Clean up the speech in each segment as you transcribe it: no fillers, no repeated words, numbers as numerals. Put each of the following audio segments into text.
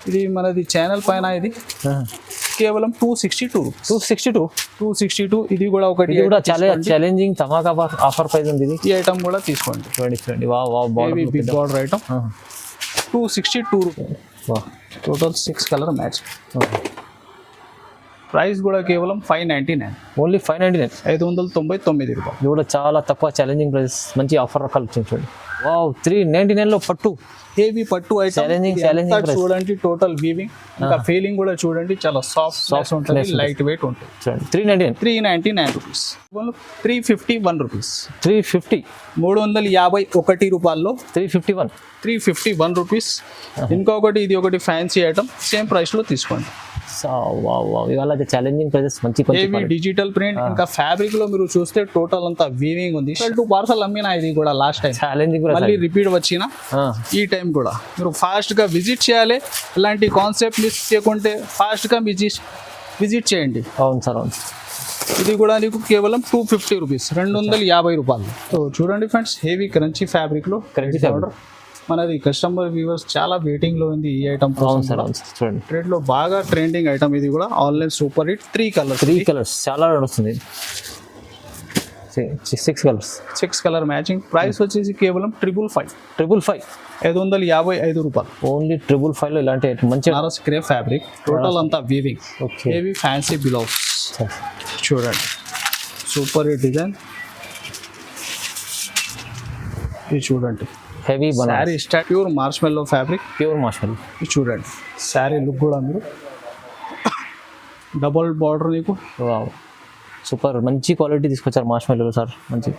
ఇది మనది ఛానల్ పైన ఇది కేవలం 262 262. ఇది కూడా ఒకటి ఇది కూడా చాలా ఛాలెంజింగ్ ధమాకా ఆఫర్ ప్రైస్ ఉంది. ఇది ఈ ఐటమ్ కూడా తీసుకోండి. చూడండి wow wow border big border item 262 rupees. Total 6 colour match. Price కూడా కేవలం 599. ఓన్లీ 599. 599 రూపాయలు. ఇది కూడా చాలా తక్కువ ఛాలెంజింగ్ ప్రైస్. మంచి ఆఫర్ రకాలు వచ్చింది చూడండి. వావ్ 399 లో పట్టు హెవీ పట్టు ఛాలెంజింగ్ చూడండి. టోటల్ వీవింగ్ ఇంకా ఫీలింగ్ కూడా చూడండి. చాలా సాఫ్ట్ ఉంటుంది, లైట్ వెయిట్ ఉంటుంది. చూడండి 399 రూపీస్. 351 రూపీస్. 350 351 రూపాయల్లో 351 రూపీస్. ఇంకొకటి ఇది ఒకటి ఫ్యాన్సీ ఐటమ్ సేమ్ ప్రైస్ లో తీసుకోండి. ఇవాళ ఛాలెంజింగ్ ప్రైజెస్ మంచి డిజిటల్ ప్రింట్ ఇంకా ఫ్యాబ్రిక్ లో మీరు చూస్తే టోటల్ అంతా వీవింగ్ ఉంది. 2 పార్సల్ అమ్మినా ఇది కూడా లాస్ట్ టైం ఛాలెంజింగ్ మళ్ళీ రిపీట్ వచ్చిన ఈ టైం కూడా మీరు ఫాస్ట్ గా విజిట్ చేయాలి. ఇలాంటి కాన్సెప్ట్ మిస్ చేయకుంటే ఫాస్ట్ గా విజిట్ చేయండి. అవును సార్ అవును. ఇది కూడా నీకు కేవలం 250 రూపీస్. 250 రూపాయలు. సో చూడండి ఫ్రెండ్స్, హెవీ క్రంచీ ఫ్యాబ్రిక్ లో మనది కస్టమర్ వ్యూవర్స్ చాలా వెయిటింగ్ లో ఉంది ఈ ఐటమ్. చూడండి ట్రెండ్ లో బాగా ట్రెండింగ్ ఐటమ్ ఇది కూడా. Online super hit. 3 కలర్స్ చాలా వస్తుంది. 6 కలర్ మ్యాచింగ్. ప్రైస్ వచ్చేసి కేవలం 555 రూపాయలు. ఓన్లీ 555 లో ఇలాంటి మంచి నారస్ క్రేప్ ఫ్యాబ్రిక్. టోటల్ అంతా వీవింగ్. హెవీ ఫ్యాన్సీ బ్లౌజ్ చూడండి. Super hit design. ఇది చూడండి heavy sari pure marshmallow fabric. ఇది చూడండి శారీ లుక్ కూడా మీరు డబుల్ బార్డర్ నీకు. సూపర్ మంచి క్వాలిటీ తీసుకొచ్చారు మార్ష్మెల్లో సార్. మంచి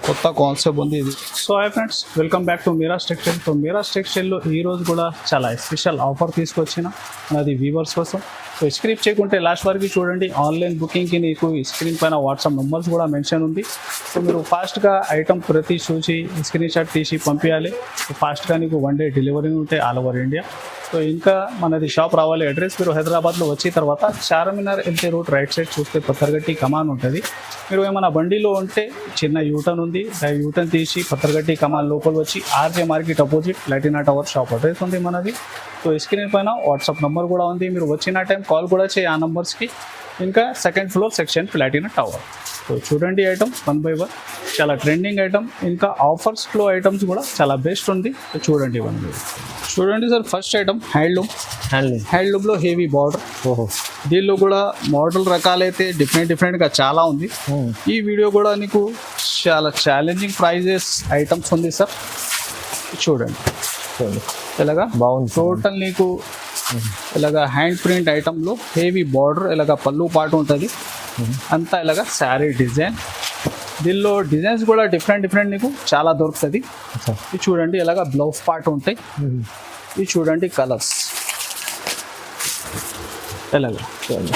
కొత్త కాన్సెప్ట్ ఉంది ఇది. So hi friends, welcome back to Meera's textile. So Meera's టెక్స్టైల్లో ఈరోజు కూడా చాలా స్పెషల్ ఆఫర్ తీసుకొచ్చిన నాది వ్యూవర్స్ కోసం. సో స్క్రీన్ చేయకుంటే లాస్ట్ వరకు చూడండి. ఆన్లైన్ బుకింగ్కి నీకు స్క్రీన్ పైన వాట్సాప్ నెంబర్స్ కూడా మెన్షన్ ఉంది. సో మీరు ఫాస్ట్గా ఐటమ్ ప్రతి చూసి స్క్రీన్ షాట్ తీసి పంపించాలి. సో ఫాస్ట్గా నీకు 1 డే డెలివరీ ఉంటాయి ఆల్ ఓవర్ ఇండియా. సో ఇంకా మనది షాప్ రావాలి. అడ్రస్ మీరు హైదరాబాద్లో వచ్చిన తర్వాత చార్మినార్ వెళ్తే రూట్ రైట్ సైడ్ చూస్తే పత్తర్గట్టి కమాన్ ఉంటుంది. మీరు ఏమైనా బండిలో ఉంటే చిన్న యూటర్న్ ఉంది, యూటర్న్ తీసి పత్తర్గట్టి కమాన్ లోపల వచ్చి ఆర్జే మార్కెట్ అపోజిట్ లైటినా టవర్ షాప్ అడ్రస్ ఉంది మనది. సో స్క్రీన్ పైన వాట్సాప్ నెంబర్ కూడా ఉంది. మీరు వచ్చిన టైం కాల్ కూడా చేయి ఆ నెంబర్స్కి. ఇంకా 2nd floor section Platina tower. So చూడండి ఐటమ్ 1 by 1 చాలా ట్రెండింగ్ ఐటమ్. ఇంకా ఆఫర్స్లో ఐటమ్స్ కూడా చాలా బెస్ట్ ఉంది. చూడండి 1 by 1. చూడండి సార్, ఫస్ట్ ఐటమ్ హ్యాండ్లూమ్లో హెవీ బార్డర్. దీనిలో కూడా మోడల్ రకాలైతే డిఫరెంట్గా చాలా ఉంది. ఈ వీడియో కూడా నీకు చాలా ఛాలెంజింగ్ ప్రైజెస్ ఐటమ్స్ ఉంది సార్. చూడండి ఇలాగా బాగుంది. టోటల్ నీకు ఇలాగా హ్యాండ్ ప్రింట్ ఐటమ్లో హెవీ బార్డర్, ఇలాగ పళ్ళు పాటు ఉంటుంది అంతా. ఇలాగా శారీ డిజైన్. దీనిలో డిజైన్స్ కూడా డిఫరెంట్ నీకు చాలా దొరుకుతుంది. ఇది చూడండి ఇలాగా బ్లౌజ్ పార్ట్ ఉంటాయి. ఇది చూడండి కలర్స్ ఇలాగా చూడండి.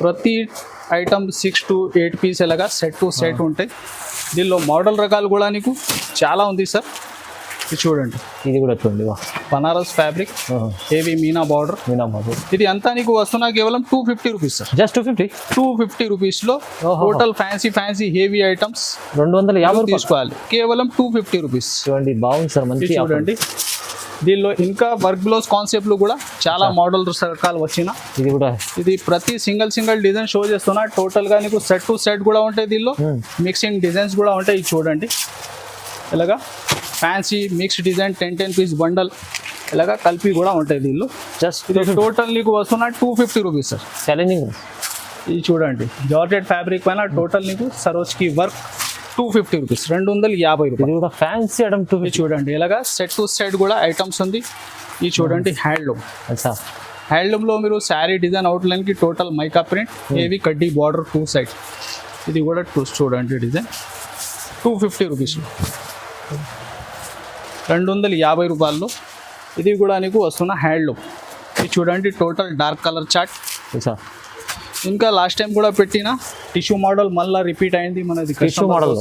ప్రతి ఐటమ్ 6 to 8 పీస్ ఇలాగా సెట్ టు సెట్ ఉంటాయి. దీనిలో మోడల్ రకాలు కూడా నీకు చాలా ఉంది సార్. ఇది చూడండి, ఇది కూడా చూడండి Banaras fabric, heavy Meena border. ఇది అంతా నీకు వస్తున్నా కేవలం 250 రూపీస్ సార్. జస్ట్ 250 రూపీస్లో టోటల్ ఫ్యాన్సీ హెవీ ఐటమ్స్ 250 తీసుకోవాలి. కేవలం 250 రూపీస్. చూడండి బాగుంది సార్ మంచి. చూడండి దీనిలో ఇంకా వర్క్ బ్లౌజ్ కాన్సెప్ట్లు కూడా చాలా మోడల్ రకాలు వచ్చిన. ఇది ప్రతి సింగిల్ డిజైన్ షో చేస్తున్నా. టోటల్గా నీకు సెట్ టు సెట్ కూడా ఉంటాయి. దీనిలో మిక్సింగ్ డిజైన్స్ కూడా ఉంటాయి. చూడండి ఇలాగా fancy mixed design 10 piece bundle ఇలాగా కలిపి కూడా ఉంటాయి దీనిలో. జస్ట్ టోటల్ నీకు వస్తున్నా 250 రూపీస్ సార్. ఛాలెంజింగ్. ఇది చూడండి జార్జెట్ ఫ్యాబ్రిక్ పైన టోటల్ నీకు సరోజ్కి వర్క్ 250 రూపీస్. 250 రూపాయలు. ఫ్యాన్సీ ఐటమ్ చూడండి ఇలాగా సెట్ టు సెట్ కూడా ఐటమ్స్ ఉంది. ఇది చూడండి హ్యాండ్లూమ్లో మీరు శారీ డిజైన్ అవుట్లైన్కి టోటల్ మైకా ప్రింట్, హెవీ కడ్డీ బార్డర్ 2 సైడ్. ఇది కూడా చూడండి డిజైన్ 250 రూపీస్లో. 250 రూపాయల్లో ఇది కూడా నీకు వస్తున్న హ్యాండ్లూమ్. ఇది చూడండి టోటల్ డార్క్ కలర్ చార్ట్. ఇంకా లాస్ట్ టైం కూడా పెట్టిన టిష్యూ మోడల్ మళ్ళీ రిపీట్ అయింది మనది టిష్యూ మోడల్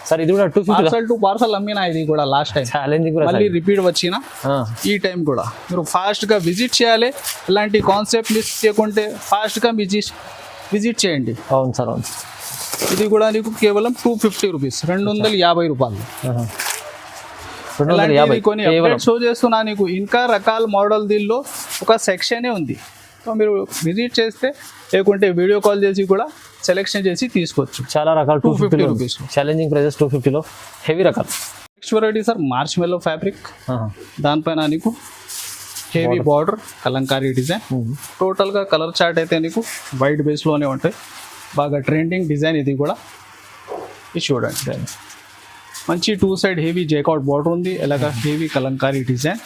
సార్. ఇది కూడా 250 పార్సల్ అమ్మినా ఇది కూడా లాస్ట్ టైం ఛాలెంజింగ్ మళ్ళీ రిపీట్ వచ్చిన. ఈ టైం కూడా మీరు ఫాస్ట్గా విజిట్ చేయాలి. ఇలాంటి కాన్సెప్ట్ మిస్ చేయకుంటే ఫాస్ట్గా విజిట్ చేయండి. అవును సార్ అవును. ఇది కూడా నీకు కేవలం 250 రూపీస్. 250 రూపాయలు. ఇలాంటివి కొన్ని అప్డేట్ షో చేస్తున్నా నీకు. ఇంకా రకాల మోడల్ దీనిలో ఒక సెక్షనే ఉంది. సో మీరు విజిట్ చేస్తే లేకుంటే వీడియో కాల్ చేసి కూడా సెలెక్షన్ చేసి తీసుకోవచ్చు. చాలా రకాలు 250 రూపీస్. ఛాలెంజింగ్ ప్రైజెస్ 250లో హెవీ రకాలు. నెక్స్ట్ వెరైటీ సార్ మార్చ్ మెల్లో ఫ్యాబ్రిక్, దానిపైన నీకు హెవీ బార్డర్ కలంకారీ డిజైన్. టోటల్గా కలర్ చార్ట్ అయితే నీకు వైట్ బేస్లోనే ఉంటాయి. బాగా ట్రెండింగ్ డిజైన్ ఇది కూడా. ఇది చూడండి మంచి 2 సైడ్ హెవీ జేకాట్ బార్డర్ ఉంది. ఇలాగా heavy Kalamkari design,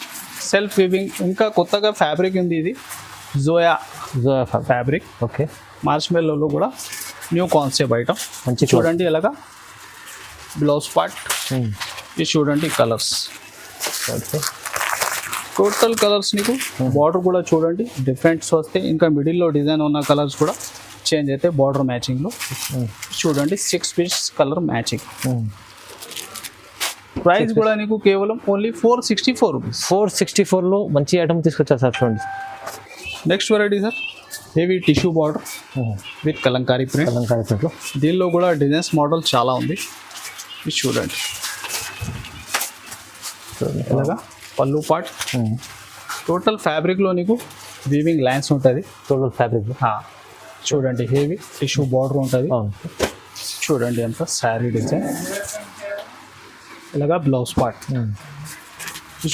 self weaving. ఇంకా కొత్తగా ఫ్యాబ్రిక్ ఉంది ఇది జోయా ఫ్యాబ్రిక్. ఓకే, మార్చ్ మెల్లోలో కూడా న్యూ కాన్సెప్ట్ ఐటమ్. మంచి చూడండి ఇలాగా బ్లౌజ్ పార్ట్. ఇది చూడండి కలర్స్, టోటల్ కలర్స్ నీకు. బార్డర్ కూడా చూడండి డిఫరెంట్స్ వస్తాయి. ఇంకా మిడిల్లో డిజైన్ ఉన్న కలర్స్ కూడా చేంజ్ అయితే బార్డర్ మ్యాచింగ్లో. చూడండి 6 పీస్ కలర్ మ్యాచింగ్. ప్రైస్ కూడా నీకు కేవలం ఓన్లీ 464 రూపీస్. 464లో మంచి ఐటమ్ తీసుకొచ్చారు సార్. చూడండి next variety sir heavy tissue border with Kalamkari print. Kalamkari ప్రింట్లో దీనిలో కూడా డిజైన్స్ మోడల్ చాలా ఉంది. ఇది చూడండి ఇలాగా పళ్ళు పార్ట్. టోటల్ ఫ్యాబ్రిక్లో నీకు వీవింగ్ లైన్స్ ఉంటుంది. టోటల్ ఫ్యాబ్రిక్ చూడండి హెవీ టిష్యూ బార్డర్ ఉంటుంది. చూడండి అంత శారీ డిజైన్. ఇలాగా బ్లౌజ్ పార్ట్.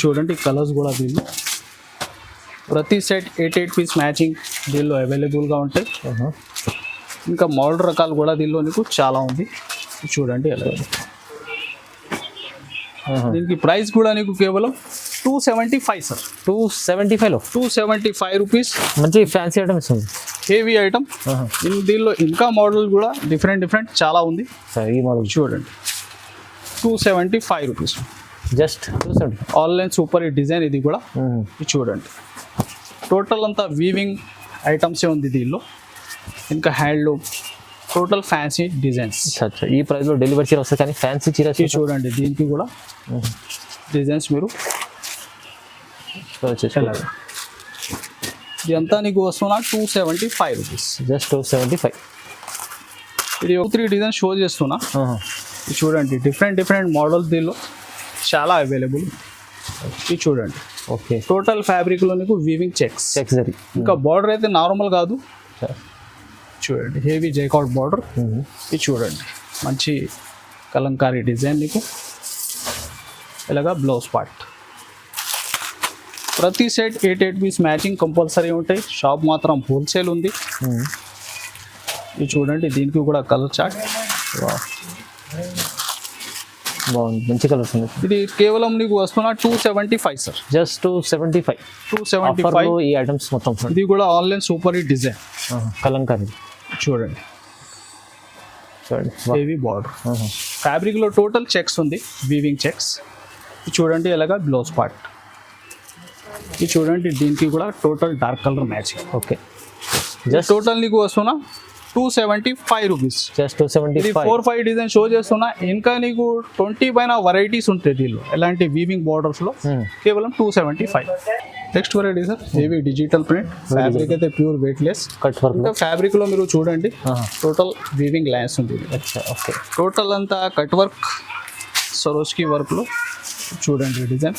చూడండి కలర్స్ కూడా దీనిలో ప్రతి సెట్ 8 పీస్ మ్యాచింగ్ దీనిలో అవైలబుల్గా ఉంటాయి. ఇంకా మోడల్ రకాలు కూడా దీనిలో నీకు చాలా ఉంది. చూడండి ఎలా. దీనికి ప్రైస్ కూడా నీకు కేవలం 275 సార్. 275లో 275 రూపీస్. మంచి ఫ్యాన్సీ ఐటమ్ ఇస్తుంది, హెవీ ఐటమ్. దీనిలో ఇంకా మోడల్ కూడా డిఫరెంట్ చాలా ఉంది. ఈ మోడల్ చూడండి 275 రూపీస్. జస్ట్ 270. ఆన్లైన్ సూపర్ ఈ డిజైన్ ఇది కూడా. ఇది చూడండి టోటల్ అంతా వీవింగ్ ఐటమ్సే ఉంది దీనిలో. ఇంకా హ్యాండ్లూమ్ టోటల్ ఫ్యాన్సీ డిజైన్స్. ఈ ప్రైస్లో డెలివరీ చీర వస్తుంది కానీ ఫ్యాన్సీ చీర చూడండి దీనికి కూడా డిజైన్స్ మీరు ఇదంతా నీకు వస్తున్నా 275 రూపీస్. జస్ట్ 275. ఇది 2-3 డిజైన్ షో చేస్తున్నా. ఇది చూడండి డిఫరెంట్ మోడల్స్ దీనిలో చాలా అవైలబుల్. ఇది చూడండి ఓకే, టోటల్ ఫ్యాబ్రిక్లో నీకు వీవింగ్ చెక్స్. ఇంకా బార్డర్ అయితే నార్మల్ కాదు. చూడండి హెవీ జైకాట్ బార్డర్. ఇది చూడండి మంచి కలంకారీ డిజైన్ నీకు. ఇలాగా బ్లౌజ్ పార్ట్. ప్రతి సెట్ 8 పీస్ మ్యాచింగ్ కంపల్సరీ ఉంటాయి. షాప్ మాత్రం హోల్సేల్ ఉంది. ఇది చూడండి దీనికి కూడా కలర్ చార్ట్ బాగుంది, మంచి కలర్స్ ఉంది. ఇది కేవలం నీకు వస్తున్నా 275 సార్. జస్ట్ 275. 275 ఈ ఐటమ్స్ మొత్తం. ఇది కూడా online super hit design Kalamkari. చూడండి హెవీ బార్డర్. ఫ్యాబ్రిక్లో టోటల్ చెక్స్ ఉంది, వీవింగ్ చెక్స్. చూడండి ఎలాగా బ్లౌజ్ పార్ట్. ఇది చూడండి దీనికి కూడా total dark colour matching. Okay, just total నీకు వస్తున్నా 275 రూపీస్. జస్ట్ 275. 4-5 డిజైన్ షో చేస్తున్నా. ఇంకా నీకు 20 పైన వెరైటీస్ ఉంటాయి దీనిలో. ఎలాంటి వీవింగ్ బార్డర్స్లో కేవలం 275. Next variety sir heavy digital print. Fabric అయితే ప్యూర్ వెయిట్లెస్ కట్ వర్క్. ఇంకా ఫ్యాబ్రిక్లో మీరు చూడండి టోటల్ వీవింగ్ లైన్స్ ఉంది. ఓకే, టోటల్ అంతా కట్ వర్క్ సరోజ్కి వర్క్లో. చూడండి డిజైన్.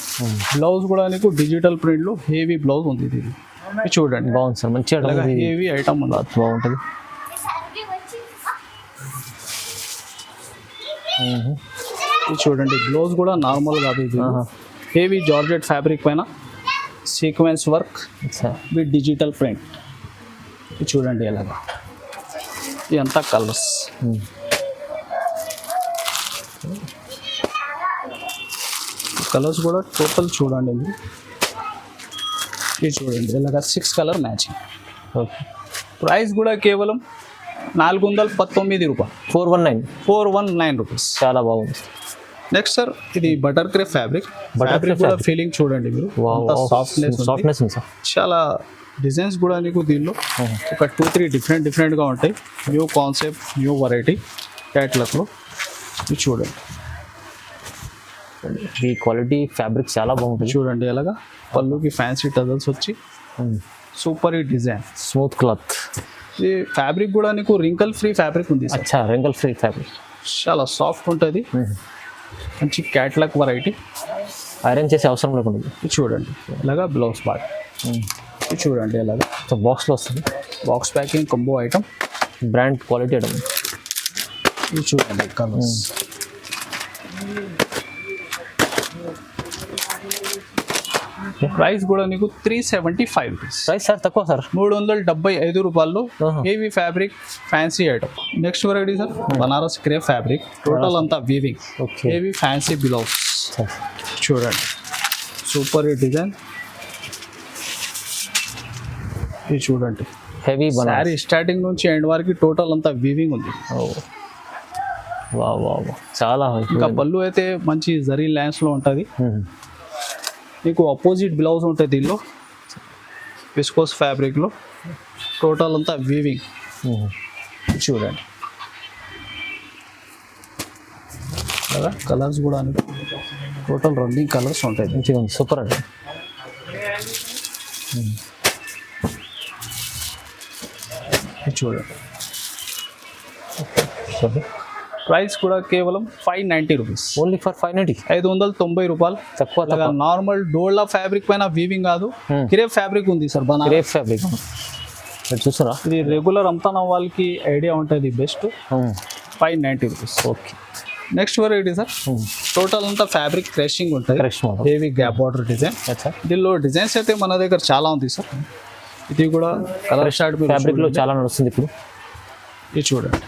బ్లౌజ్ కూడా నీకు డిజిటల్ ప్రింట్లో హెవీ బ్లౌజ్ ఉంది ఇది. చూడండి బాగుంది సార్, మంచి హెవీ ఐటమ్ ఉంది, బాగుంటుంది. ఇది చూడండి బ్లౌజ్ కూడా నార్మల్ కాదు. ఇది హెవీ జార్జెట్ ఫ్యాబ్రిక్ పైన sequence work with digital print. ఇది చూడండి ఎలాగా. ఇదంతా కలర్స్. కలర్స్ కూడా టోటల్ చూడండి మీరు. ఇది చూడండి ఇలాగా 6 కలర్ మ్యాచింగ్. ఓకే, ప్రైస్ కూడా కేవలం 419 రూపాయలు. 419 రూపీస్. చాలా బాగుంది. నెక్స్ట్ సార్ ఇది బటర్ క్రేప్ ఫ్యాబ్రిక్. ఫ్యాబ్రిక్ కూడా ఫీలింగ్ చూడండి మీరు. సాఫ్ట్నెస్ ఉంది సార్. చాలా డిజైన్స్ కూడా నీకు దీనిలో ఒక 2-3 డిఫరెంట్గా ఉంటాయి. న్యూ కాన్సెప్ట్, న్యూ వెరైటీ క్యాట్లాగ్లో. ఇది చూడండి ఈ క్వాలిటీ ఫ్యాబ్రిక్ చాలా బాగుంటుంది. చూడండి ఎలాగా పళ్ళుకి ఫ్యాన్సీ టజల్స్ వచ్చి సూపర్ ఈ డిజైన్. Smooth cloth. ఇది ఫ్యాబ్రిక్ కూడా నీకు రింకల్ ఫ్రీ ఫ్యాబ్రిక్ ఉంది. అచ్చా, రింకల్ ఫ్రీ ఫ్యాబ్రిక్. చాలా సాఫ్ట్ ఉంటుంది. మంచి క్యాట్లాగ్ వెరైటీ. ఐరన్ చేసే అవసరం లేకుండా ఇది చూడండి ఇలాగా బ్లౌజ్ పార్ట్. ఇది చూడండి ఇలాగా సో బాక్స్లో వస్తుంది. Box packing combo item, brand quality item. ఇది చూడండి కలర్స్. ప్రైస్ కూడా నీకు 375 రూపీస్. ప్రైస్ సార్ తక్కువ సార్. 375 రూపాయల్లో heavy fabric fancy item. Next variety sir Banaras crepe fabric, total అంతా weaving, okay. Heavy fancy blouse. చూడండి సూపర్ డిజైన్. ఇది చూడండి హెవీ శారీ స్టార్టింగ్ నుంచి ఎండ్ వరకు టోటల్ అంతా వీవింగ్ ఉంది. వా వా చాలా ఇంకా పళ్ళు అయితే మంచి జరీ లైన్స్ లో ఉంటుంది. నీకు అపోజిట్ బ్లౌజ్ ఉంటుంది దీనిలో విస్కోస్ ఫ్యాబ్రిక్ లో, టోటల్ అంతా వీవింగ్. చూడండి కదా కలర్స్ కూడా టోటల్ రన్నింగ్ కలర్స్ ఉంటాయి. మంచిగా ఉంది, సూపర్ అండి. చూడండి సరే. ప్రైస్ కూడా కేవలం 590 రూపీస్. Only for 590. 590 రూపాయలు. తక్కువ తక్కువ. నార్మల్ డోల్లా ఫ్యాబ్రిక్ పైన వీవింగ్ కాదు, క్రేప్ ఫ్యాబ్రిక్ ఉంది సార్ బనారస్ క్రేప్ ఫ్యాబ్రిక్. మీరు చూసారా, ఇది రెగ్యులర్ అమ్ముతున్న వాళ్ళకి ఐడియా ఉంటుంది best. 590 rupees. Okay. Next variety sir total అంతా ఫ్యాబ్రిక్ క్రషింగ్ ఉంటుంది, fresh model, heavy gap border design. అచ్చా. దీనిలో డిజైన్స్ అయితే మన దగ్గర చాలా ఉంది సార్. ఇది కూడా కలర్ షార్ట్ ఫ్యాబ్రిక్లో చాలా నడుస్తుంది ఇప్పుడు. ఇది చూడండి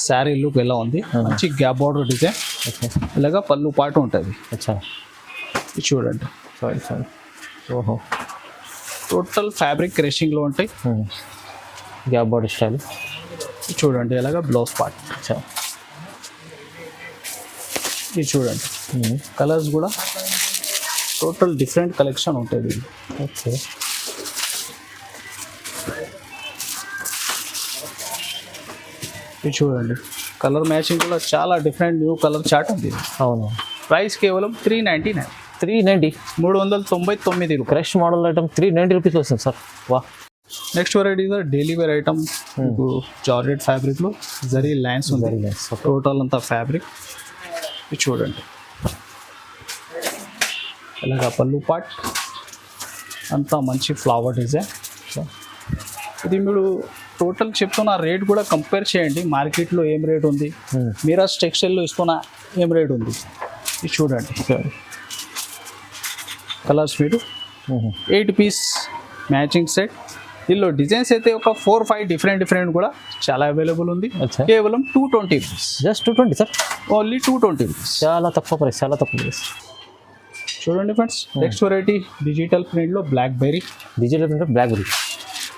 శారీ లుక్ ఎలా ఉంది, మంచి గ్యాప్ బార్డర్ డిజైన్. ఇలాగా పళ్ళు పాటు ఉంటుంది. అచ్చా. ఇది చూడండి సారీ సారీ. ఓహో, టోటల్ ఫ్యాబ్రిక్ క్రషింగ్లో ఉంటాయి. Gap body style. ఇది చూడండి ఇలాగా బ్లౌజ్ పార్ట్. అచ్చా. ఇది చూడండి కలర్స్ కూడా టోటల్ డిఫరెంట్ కలెక్షన్ ఉంటుంది. ఓకే. ఇది చూడండి కలర్ మ్యాచింగ్ కూడా చాలా డిఫరెంట్ న్యూ కలర్ చార్ట్ ఉంది. అవును. ప్రైస్ కేవలం 399. 390. 399 రూపాయలు. క్రష్ మోడల్ ఐటమ్ 390 రూపీస్ వస్తుంది సార్. వా. Next variety sir daily wear item, georgette ఫ్యాబ్రిక్లో జరీ లైన్స్ ఉంది. టోటల్ అంతా ఫ్యాబ్రిక్. ఇది చూడండి ఇలాగా పళ్ళు పార్ట్ అంతా మంచి ఫ్లవర్ డిజైన్. ఇది మీరు టోటల్ చెప్తున్న రేట్ కూడా కంపేర్ చేయండి, మార్కెట్లో ఏం రేట్ ఉంది, మీరాజ్ టెక్స్టైల్లో ఇస్తున్న ఏం రేట్ ఉంది. ఇది చూడండి కలర్స్ మీరు 8 పీస్ మ్యాచింగ్ సెట్. దీనిలో డిజైన్స్ అయితే ఒక 4-5 డిఫరెంట్ కూడా చాలా అవైలబుల్ ఉంది. కేవలం 220 rupees. Just 220 sir. Only 220 rupees. చాలా తక్కువ ప్రైస్, చాలా తక్కువ ప్రైస్. చూడండి ఫ్రెండ్స్ నెక్స్ట్ వెరైటీ డిజిటల్ ప్రింట్లో black berry. Digital print black berry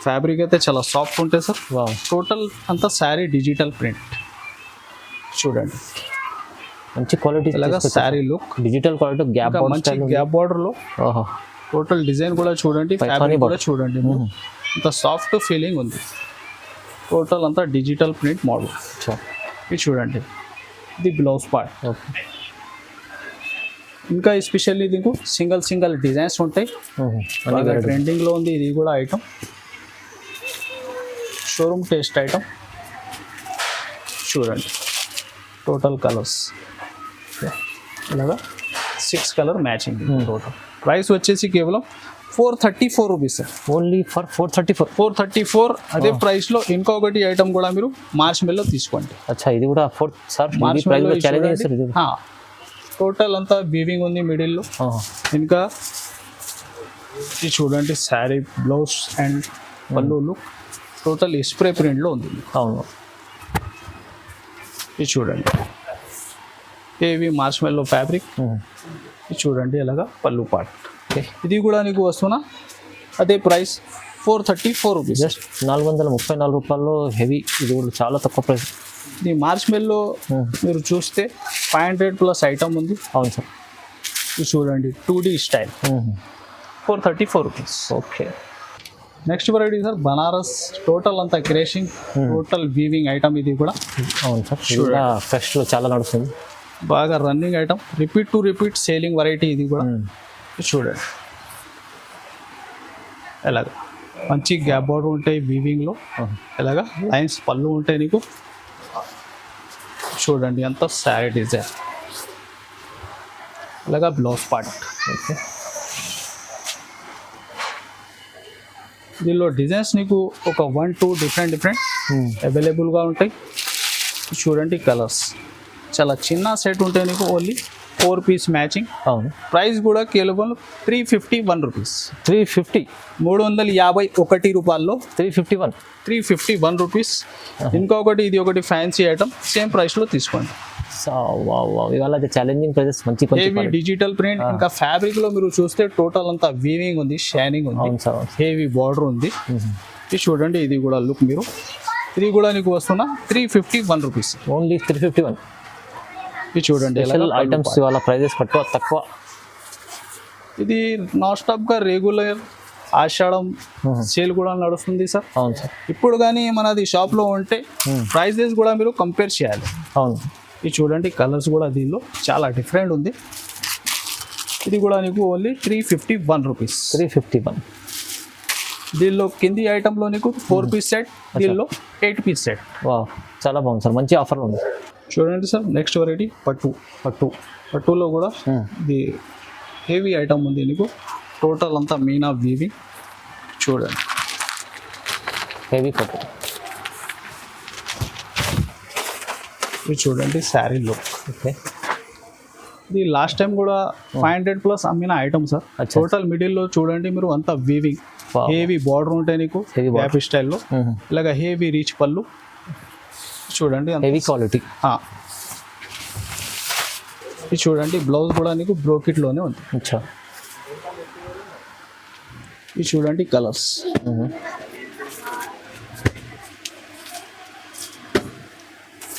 fabric అయితే చాలా సాఫ్ట్ ఉంటుంది సార్. టోటల్ అంతా శారీ డిజిటల్ ప్రింట్. చూడండి మంచి క్వాలిటీ ఇలాగా sari look, digital quality, gap మంచి గ్యాప్ బార్డర్లో టోటల్ డిజైన్ కూడా చూడండి, ఫ్యాబ్రిక్ కూడా చూడండి అంత సాఫ్ట్ ఫీలింగ్ ఉంది. టోటల్ అంతా డిజిటల్ ప్రింట్ మోడల్. ఇది చూడండి ఇది బ్లౌజ్ పార్ట్. ఇంకా ఎస్పెషల్లీ దీనికి సింగల్ డిజైన్స్ ఉంటాయి. ట్రెండింగ్లో ఉంది ఇది కూడా ఐటమ్, షోరూమ్ టేస్ట్ ఐటమ్. చూడండి టోటల్ కలర్స్ ఇలాగా 6 కలర్ మ్యాచింగ్. టోటల్ ప్రైస్ వచ్చేసి కేవలం 434 రూపీస్ సార్. Only for 434. అదే ప్రైస్లో ఇంకొకటి ఐటమ్ కూడా మీరు మార్చ్ మెల్లో తీసుకోండి. అచ్చా, ఇది కూడా 4 సార్. మార్చ్ మెల్లో టోటల్ అంతా వీవింగ్ ఉంది మిడిల్లో. ఇంకా ఇది చూడండి శారీ బ్లౌజ్ అండ్ పళ్ళు లుక్ టోటల్ స్ప్రే ప్రింట్లో ఉంది. అవును. ఇది చూడండి ఏవి మార్చ్ మెల్లో ఫ్యాబ్రిక్. ఇది చూడండి ఇలాగా పళ్ళు పార్ట్. ఇది కూడా నీకు వస్తున్నా అదే ప్రైస్ 434 రూపీస్. జస్ట్ 434 రూపాయల్లో హెవీ. ఇది కూడా చాలా తక్కువ ప్రైస్. ఇది మార్చ్ మెల్లో మీరు చూస్తే 500 ప్లస్ ఐటమ్ ఉంది. అవును సార్. ఇది చూడండి 2D style 434 rupees. Okay. Next variety sir Banaras total అంతా క్రేషింగ్, టోటల్ వీవింగ్ ఐటమ్. ఇది కూడా అవును సార్. ఫ్రెష్లో చాలా నడుస్తుంది, బాగా running item, repeat selling variety. ఇది కూడా చూడండి ఎలాగ మంచి గ్యాప్ బార్డర్ ఉంటాయి వీవింగ్లో. ఎలాగా లైన్స్ పళ్ళు ఉంటాయి నీకు. చూడండి అంత శారీ డిజైన్. ఇలాగా బ్లౌజ్ పార్ట్. ఓకే. దీనిలో డిజైన్స్ నీకు ఒక 1-2 డిఫరెంట్ అవైలబుల్గా ఉంటాయి. చూడండి కలర్స్, చాలా చిన్న సెట్ ఉంటాయి నీకు, ఓన్లీ 4 పీస్ మ్యాచింగ్. అవును. ప్రైస్ కూడా కేవలం 351 రూపీస్. 350. 351 రూపాయల్లో 351. 351 రూపీస్. ఇంకొకటి ఇది ఒకటి ఫ్యాన్సీ ఐటమ్, సేమ్ ప్రైస్లో తీసుకోండి. సో ఇవాళ ఛాలెంజింగ్ ప్రైజెస్ మంచి హెవీ డిజిటల్ ప్రింట్. ఇంకా ఫ్యాబ్రిక్ లో మీరు చూస్తే టోటల్ అంతా వీవింగ్ ఉంది, షైనింగ్ ఉంది, హెవీ బార్డర్ ఉంది. ఇది చూడండి, ఇది కూడా లుక్ మీరు, ఇది కూడా నీకు వస్తున్నా 351 రూపీస్. ఓన్లీ 351. ఇది చూడండి ఐటమ్స్ ఇవాళ ప్రైజెస్ తక్కువ. ఇది నాన్ స్టాప్ గా రెగ్యులర్ ఆషాఢం సేల్ కూడా నడుస్తుంది సార్. అవును సార్. ఇప్పుడు కానీ మనది షాప్ లో ఉంటే ప్రైజెస్ కూడా మీరు కంపేర్ చేయాలి. అవును. ఇది చూడండి కలర్స్ కూడా దీనిలో చాలా డిఫరెంట్ ఉంది. ఇది కూడా నీకు ఓన్లీ 351 రూపీస్. 351. దీనిలో కింది ఐటెంలో నీకు 4 పీస్ సెట్, దీనిలో 8 పీస్ సెట్. వా, చాలా బాగుంది సార్, మంచి ఆఫర్లో ఉంది. చూడండి సార్, నెక్స్ట్ వెరైటీ పట్టులో కూడా ఇది హెవీ ఐటమ్ ఉంది నీకు, టోటల్ అంతా మీనా వీవింగ్. చూడండి హెవీ పట్టు. ఇది చూడండి శారీ లుక్. ఓకే. ఇది లాస్ట్ టైం కూడా 500+ అమ్మిన ఐటమ్ సార్. టోటల్ మిడిల్లో చూడండి మీరు, అంతా వీవింగ్, హెవీ బార్డర్ ఉంటాయి నీకు హ్యాపీ స్టైల్లో. ఇలాగ హెవీ రీచ్ పళ్ళు చూడండి, హెవీ క్వాలిటీ. ఇది చూడండి బ్లౌజ్ కూడా నీకు బ్రోకెట్లోనే ఉంది. అచ్చా. ఇది చూడండి కలర్స్.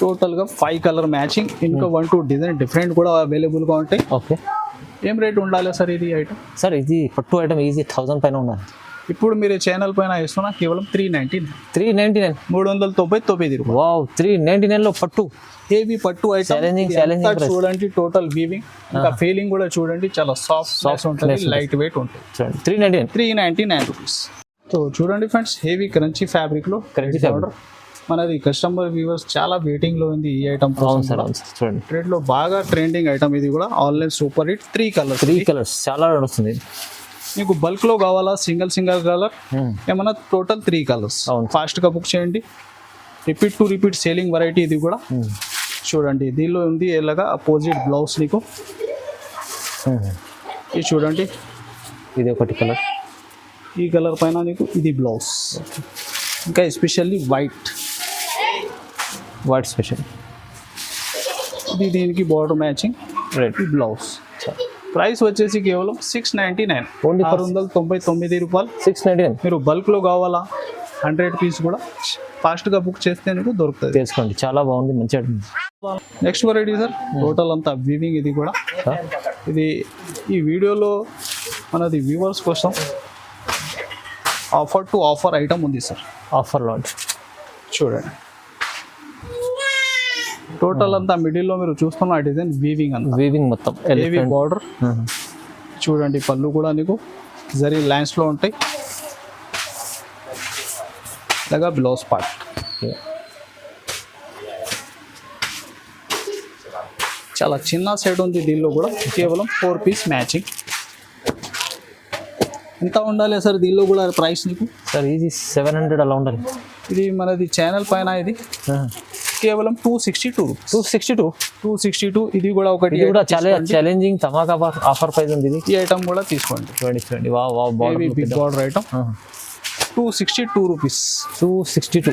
టోటల్గా 5 కలర్ మ్యాచింగ్, ఇంకా 1-2 డిజైన్ డిఫరెంట్ కూడా అవైలబుల్గా ఉంటాయి. ఓకే. ఏం రేట్ ఉండాలి సార్ ఇది ఐటమ్? సార్ ఇది పట్టు ఐటమ్ ఈజీ 1000 పైన ఉండాలి. ఇప్పుడు మీరు ఛానల్ పైన ఇస్తున్నా కేవలం 399. 399. 399 రూపాయలు. వావ్, 399 లో పట్టు, హెవీ పట్టు ఐటమ్. చూడండి టోటల్ వీవింగ్, ఇంకా ఫీలింగ్ కూడా చూడండి, చాలా సాఫ్ట్ ఉంటుంది, లైట్ వెయిట్ ఉంటుంది. చూడండి 399 రూపీస్. సో చూడండి ఫ్రెండ్స్, హెవీ క్రంచీ ఫ్యాబ్రిక్ లో క్రంచీ ఫ్యాబ్రిక్ మనది కస్టమర్ వ్యూవర్స్ చాలా వెయిటింగ్ లో ఉంది ఈ ఐటమ్. అవును సార్. చూడండి ట్రెండ్ లో బాగా ట్రెండింగ్ ఐటమ్ ఇది కూడా, ఆన్లైన్ సూపర్ హిట్. 3 కలర్స్ చాలా నడుస్తుంది. మీకు బల్క్ లో కావాలా, సింగిల్ కలర్ ఏమన్నా, టోటల్ 3 కలర్స్. ఫాస్ట్ గా బుక్ చేయండి. రిపీట్ సేలింగ్ వెరైటీ ఇది కూడా. చూడండి దీనిలో ఉంది ఎలాగా అపోజిట్ బ్లౌజ్ నీకు. ఇది చూడండి, ఇది ఒకటి కలర్, ఈ కలర్ పైన నీకు ఇది బ్లౌజ్. ఇంకా ఎస్పెషల్లీ వైట్ స్పెషల్. ఇది దీనికి border matching, red blouse. Price వచ్చేసి కేవలం 699. ఓన్లీ 699 రూపాయలు. 699. మీరు బల్క్ లో కావాలా 100 పీస్ కూడా ఫాస్ట్ గా బుక్ చేస్తే నీకు దొరుకుతుంది. తీసుకోండి, చాలా బాగుంది, మంచిగా. నెక్స్ట్ వెరైటీ సార్, టోటల్ అంతా వీవింగ్. ఇది కూడా ఇది ఈ వీడియోలో మనది వ్యూవర్స్ కోసం ఆఫర్ ఐటమ్ ఉంది సార్. ఆఫర్ లాంచ్ చూడండి, టోటల్ అంతా మిడిల్లో మీరు చూస్తున్న డిజైన్ వీవింగ్ మొత్తం హెవీ బార్డర్. చూడండి పళ్ళు కూడా నీకు జరీ లైన్స్ లో ఉంటాయి. ఇలాగా బ్లౌజ్ పార్ట్. చాలా చిన్న సెట్ ఉంది దీనిలో కూడా, కేవలం 4 పీస్ మ్యాచింగ్. ఎంత ఉండాలి సార్ దీనిలో కూడా ప్రైస్ నీకు? సార్ ఇది 700 అలా ఉండాలి. ఇది మనది ఛానల్ పైన ఇది కేవలం 262. ఇది కూడా ఒకటి, ఇది కూడా చాలా ఛాలెంజింగ్ ధమాకా ఆఫర్ ప్రైస్ ఉంది. ఈ ఐటమ్ కూడా తీసుకోండి. చూడండి wow, big border item. 262 rupees. 262.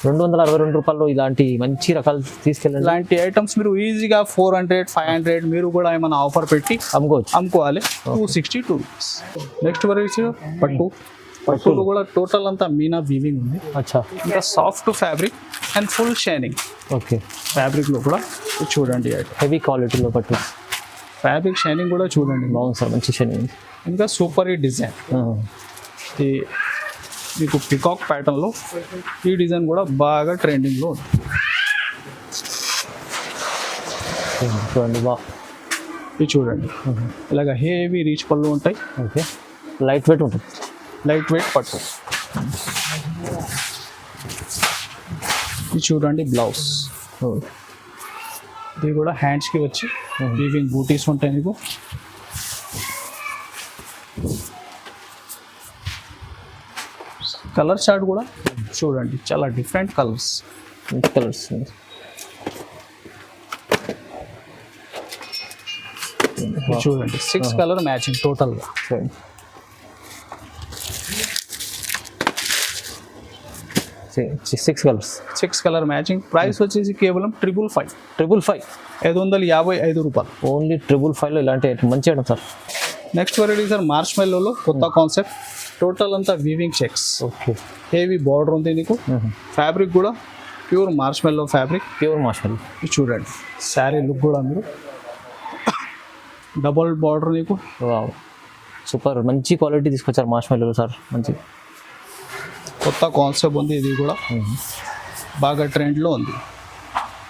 262 రూపాయల్లో ఇలాంటి మంచి రకాలు తీసుకెళ్ళండి. ఇలాంటి ఐటమ్స్ మీరు ఈజీగా 400, 500 మీరు కూడా ఏమైనా ఆఫర్ పెట్టి అమ్ముకోవాలి. 262 రూపీస్. నెక్స్ట్ వెరైటీ పట్టులో కూడా టోటల్ అంతా మీనా వీవింగ్ ఉంది. అచ్చా. ఇంకా soft fabric and full shining. Okay. Fabric లో కూడా చూడండి హెవీ క్వాలిటీలో పట్టు ఫ్యాబ్రిక్ షైనింగ్ కూడా చూడండి, బాగుంది సార్, మంచి షైనింగ్. ఇంకా సూపర్ హిట్ డిజైన్. మీకు పికాక్ ప్యాటర్న్ లో ఈ డిజైన్ కూడా బాగా ట్రెండింగ్ లో ఉంది. చూడండి ఇది చూడండి, ఇలాగ హెవీ రీచ్ పళ్ళు ఉంటాయి. ఓకే. లైట్ వెయిట్ ఉంటుంది, లైట్ వెయిట్ పట్టు. ఇది చూడండి బ్లౌజ్. ఇది కూడా హ్యాండ్స్కి వచ్చి వీవింగ్ బూటీస్ ఉంటాయి నీకు. కలర్ చార్ట్ కూడా చూడండి, చాలా డిఫరెంట్ కలర్స్. మంచి కలర్స్. చూడండి 6 కలర్ మ్యాచింగ్ టోటల్గా. చూడండి 6 కలర్స్. 6 colour matching. ప్రైస్ వచ్చేసి కేవలం 555. 555 రూపాయలు. ఓన్లీ 555లో ఇలాంటి మంచి item sir. Next variety sir మార్చ్ మెల్లోలో కొత్త కాన్సెప్ట్. టోటల్ అంతా weaving checks. Okay. Heavy border ఉంది నీకు. ఫ్యాబ్రిక్ కూడా pure marshmallow fabric. Pure marshal. ఇది చూడండి శారీ లుక్ కూడా మీరు డబల్ బార్డర్ నీకు. వావ్ సూపర్, మంచి క్వాలిటీ తీసుకొచ్చారు మార్ష్మెల్లో సార్. మంచి కొత్త కాన్సెప్ట్ ఉంది, ఇది కూడా బాగా ట్రెండ్లో ఉంది.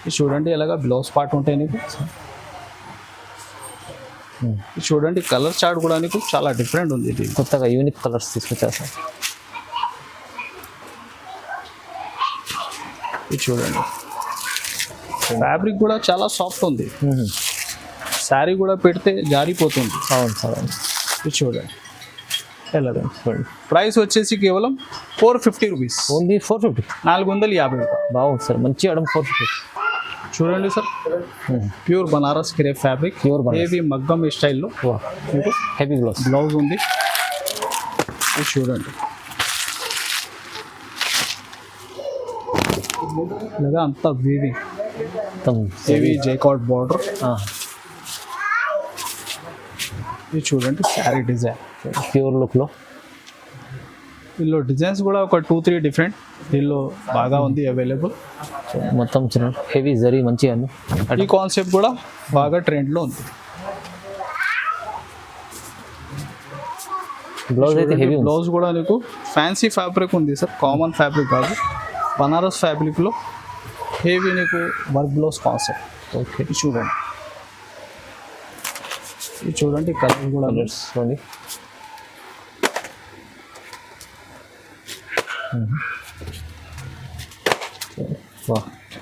ఇది చూడండి ఎలాగా బ్లౌజ్ పార్ట్ ఉంటాయి నీకు. ఇది చూడండి కలర్ చార్ట్ కూడా నీకు చాలా డిఫరెంట్ ఉంది. ఇది కొత్తగా యూనిక్ కలర్స్ తీసుకొచ్చారు సార్. ఇది చూడండి ఫ్యాబ్రిక్ కూడా చాలా సాఫ్ట్ ఉంది. శారీ కూడా పెడితే జారిపోతుంది. అవును సార్, అవును. ఇది చూడండి ఎలాగా. చూడండి ప్రైస్ వచ్చేసి కేవలం 450 రూపీస్. ఓన్లీ 450. 450 రూపాయలు. బాగుంది సార్, మంచి ఐటమ్. 450. చూడండి sir pure Banaras crepe fabric. Pure Banaras. Heavy మగ్గం స్టైల్లో మీకు హెవీ బ్లౌజ్. బ్లౌజ్ ఉంది. ఇది చూడండి ఇలాగా అంతా వీవింగ్. Heavy జైకాట్ border. ఇది చూడండి శారీ డిజైన్ ప్యూర్ లుక్లో. దీనిలో డిజైన్స్ కూడా ఒక 2-3 డిఫరెంట్ దీనిలో బాగా ఉంది అవైలబుల్. మొత్తం హెవీ జరీ మంచిగా ఉంది. ఈ కాన్సెప్ట్ కూడా బాగా ట్రెండ్లో ఉంది. బ్లౌజ్ అయితే హెవీ. బ్లౌజ్ కూడా నీకు ఫ్యాన్సీ ఫ్యాబ్రిక్ ఉంది సార్, కామన్ ఫ్యాబ్రిక్ కాదు. బనారస్ ఫ్యాబ్రిక్లో హెవీ నీకు వర్క్ బ్లౌజ్ కాన్సెప్ట్. ఓకే. ఇది చూడండి, ఇది చూడండి కలర్ కూడా చూడండి.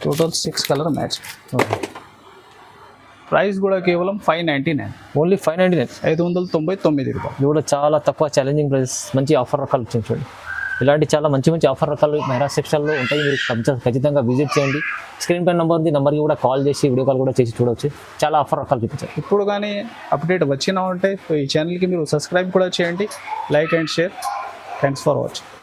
Total 6 colour match. ప్రైస్ కూడా కేవలం 599. ఓన్లీ 599. 599 రూపాయలు. ఇది కూడా చాలా తక్కువ ఛాలెంజింగ్ ప్రైస్. మంచి ఆఫర్ రకాలు వచ్చింది చూడండి. ఇలాంటి చాలా మంచి మంచి ఆఫర్ రకాలు మెహరా సెక్షన్లో ఉంటాయి. మీరు ఖచ్చితంగా విజిట్ చేయండి. స్క్రీన్ పైన నెంబర్ ఉంది, నెంబర్కి కూడా కాల్ చేసి వీడియో కాల్ కూడా చేసి చూడవచ్చు. చాలా ఆఫర్ రకాలు చూపించారు. ఇప్పుడు కానీ అప్డేట్ వచ్చినా ఉంటే ఈ ఛానల్కి మీరు సబ్స్క్రైబ్ కూడా చేయండి, like and share. Thanks for watching.